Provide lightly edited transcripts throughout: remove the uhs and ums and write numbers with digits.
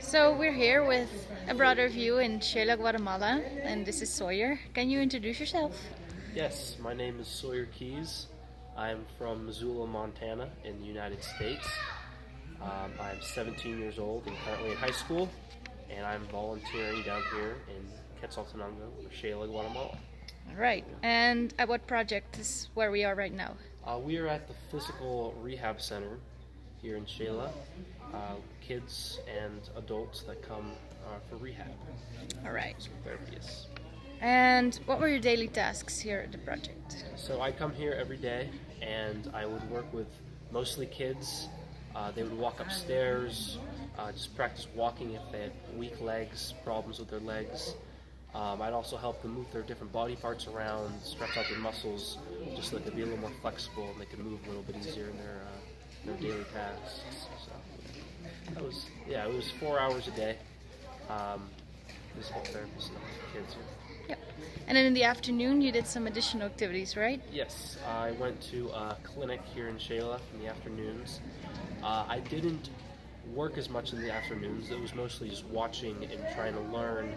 So we're here with a brother of you in Xela, Guatemala, and this is Sawyer. Can you introduce yourself? Yes, my name is Sawyer Keys. I'm from Missoula, Montana, in the United States. I'm 17 years old and currently in high school, and I'm volunteering down here in Quetzaltenango, or Xela, Guatemala. All right. And at what project is where we are right now? We are at the Physical Rehab Center here in Xela. Kids and adults that come for rehab, All right. physical therapists. And what were your daily tasks here at the project? So I come here every day, and I would work with mostly kids. They would walk upstairs, just practice walking if they had weak legs, problems with their legs. I'd also help them move their different body parts around, stretch out their muscles, just so they could be a little more flexible and they could move a little bit easier in their daily tasks. So it was 4 hours a day. Physical therapy stuff with kids here. Yep. And then in the afternoon, you did some additional activities, right? Yes, I went to a clinic here in Xela in the afternoons. I didn't work as much in the afternoons. It was mostly just watching and trying to learn,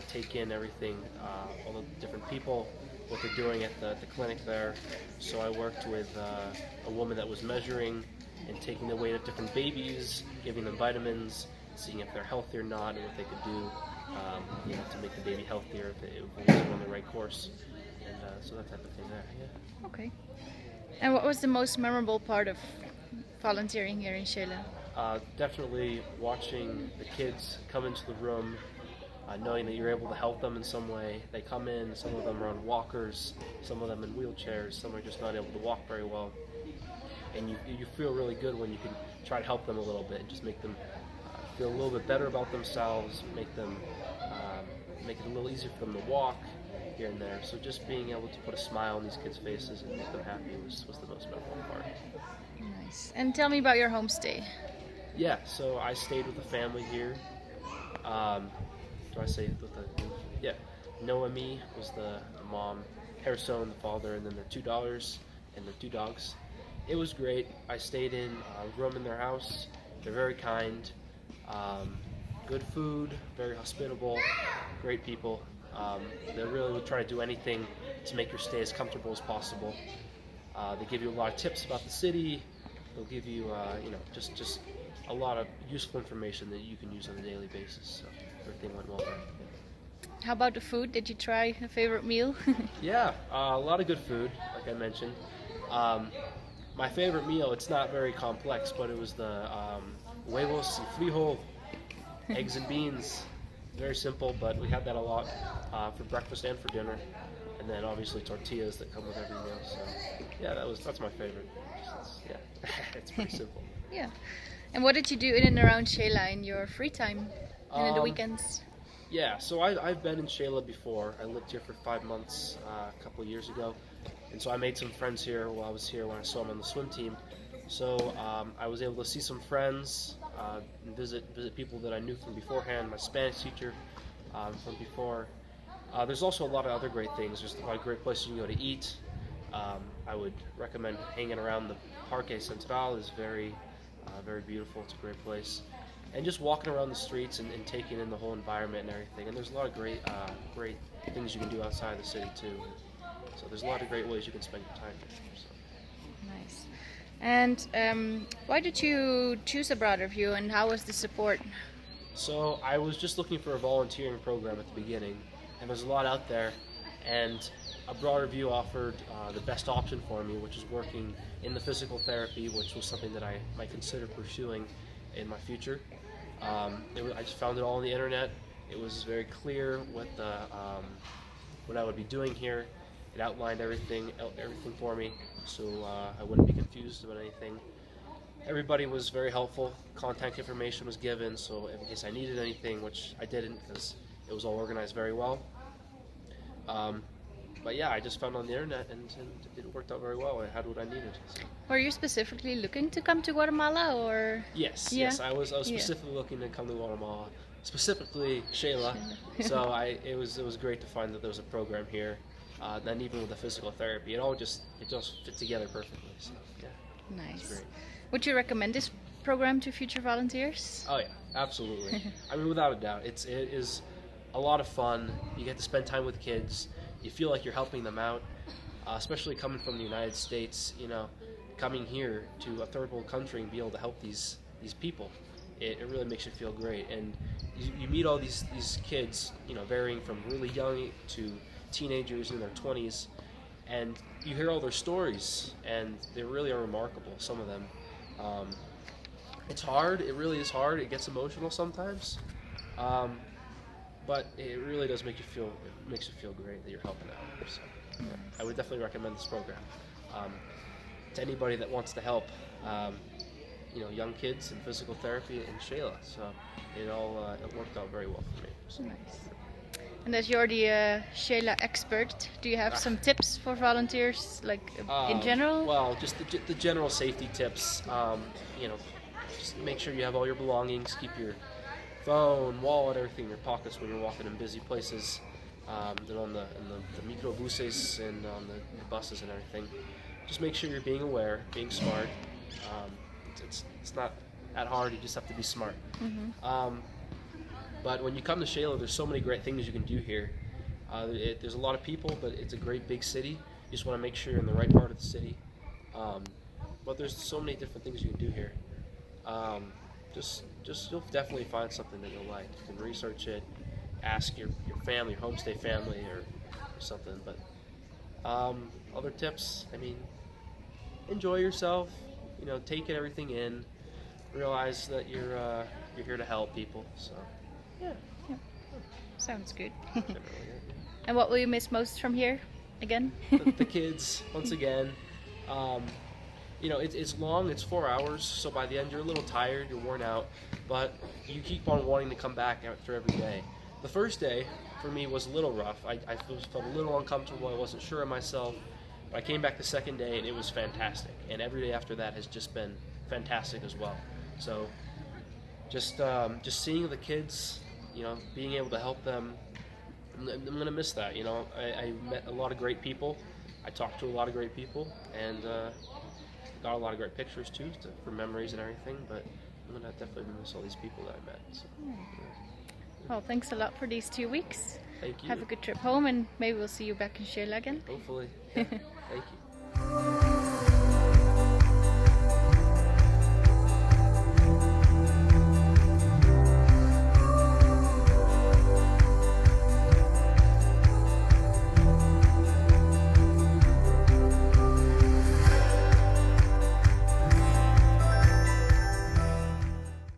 take in everything, all the different people, what they're doing at the clinic there. So I worked with a woman that was measuring and taking the weight of different babies, giving them vitamins, seeing if they're healthy or not, and what they could do to make the baby healthier if it was on the right course. And so that type of thing there, yeah. Okay. And what was the most memorable part of volunteering here in Xela? Definitely watching the kids come into the room, knowing that you're able to help them in some way. They come in, some of them are on walkers, some of them in wheelchairs, some are just not able to walk very well. And you feel really good when you can try to help them a little bit and just make them feel a little bit better about themselves, make it a little easier for them to walk here and there. So just being able to put a smile on these kids' faces and make them happy was the most memorable part. Nice. And tell me about your homestay. Yeah, so I stayed with the family here. Do I say with the? Yeah, Noemi was the mom, Harrison the father, and then their two daughters and their two dogs. It was great. I stayed in a room in their house. They're very kind. Good food, very hospitable, great people. They really would try to do anything to make your stay as comfortable as possible. They give you a lot of tips about the city. They'll give you, just a lot of useful information that you can use on a daily basis. So everything went well there. How about the food? Did you try a favorite meal? Yeah, a lot of good food, like I mentioned. My favorite meal, it's not very complex, but it was the huevos y frijol, eggs and beans. Very simple, but we had that a lot for breakfast and for dinner. And then obviously tortillas that come with every meal. So yeah, that's my favorite. Yeah, it's pretty simple. Yeah. And what did you do in and around Xela in your free time and in the Um, weekends? Yeah, so I've been in Xela before. I lived here for 5 months a couple of years ago. And so I made some friends here while I was here when I saw them on the swim team. So I was able to see some friends, and visit people that I knew from beforehand, my Spanish teacher from before. There's also a lot of other great things. There's a lot of great places you can go to eat. I would recommend hanging around the Parque Central. Is very beautiful. It's a great place. And just walking around the streets and taking in the whole environment and everything. And there's a lot of great things you can do outside the city too. So there's a lot of great ways you can spend your time here. So. Nice. And why did you choose a broader view, and how was the support? So I was just looking for a volunteering program at the beginning, and there's a lot out there, and a broader view offered the best option for me, which is working in the physical therapy, which was something that I might consider pursuing in my future. I just found it all on the internet. It was very clear what I would be doing here. It outlined everything for me, so I wouldn't be confused about anything. Everybody was very helpful. Contact information was given, so in case I needed anything, which I didn't because it was all organized very well. But yeah, I just found it on the internet, and it worked out very well. I had what I needed. So. Were you specifically looking to come to Guatemala, or? Yes, Yeah. yes, I was specifically looking to come to Guatemala, specifically Xela. So it was great to find that there was a program here. Then even with the physical therapy, it just fit together perfectly. So yeah, Nice. it's great. Would you recommend this program to future volunteers? Oh yeah, absolutely. I mean, without a doubt, it is a lot of fun. You get to spend time with kids. You feel like you're helping them out, especially coming from the United States. You know, coming here to a third world country and be able to help these people, it really makes you feel great. And you meet all these kids, you know, varying from really young to teenagers in their 20s, and you hear all their stories, and they really are remarkable. Some of them. It's hard. It really is hard. It gets emotional sometimes, but it really does make you feel. It makes you feel great that you're helping out. So, yeah, I would definitely recommend this program to anybody that wants to help. You know, young kids in physical therapy in Xela. So it worked out very well for me. So. Nice. And as you're the Xela expert, do you have some tips for volunteers, like in general? Well, just the general safety tips. You know, just make sure you have all your belongings. Keep your phone, wallet, everything in your pockets when you're walking in busy places. Then on the microbuses and on the buses and everything. Just make sure you're being aware, being smart. It's not that hard. You just have to be smart. Mm-hmm. But when you come to Xela, there's so many great things you can do here. There's a lot of people, but it's a great big city. You just want to make sure you're in the right part of the city. But there's so many different things you can do here. Just you'll definitely find something that you'll like. You can research it, ask your family, your homestay family, or something. But other tips, I mean, enjoy yourself. You know, take everything in. Realize that you're here to help people. So, yeah. Sounds good. Generally, yeah. And what will you miss most from here, again? The kids, once again. You know, it's long. It's 4 hours. So by the end, you're a little tired. You're worn out. But you keep on wanting to come back after every day. The first day, for me, was a little rough. I felt a little uncomfortable. I wasn't sure of myself. But I came back the second day, and it was fantastic. And every day after that has just been fantastic as well. So just seeing the kids, you know, being able to help them, I'm going to miss that. You know, I met a lot of great people. I talked to a lot of great people, and got a lot of great pictures, too, for memories and everything. But I'm going to definitely miss all these people that I met. So, yeah. Well, thanks a lot for these 2 weeks. Thank you. Have a good trip home, and maybe we'll see you back in Xela again. Hopefully. Yeah. Thank you.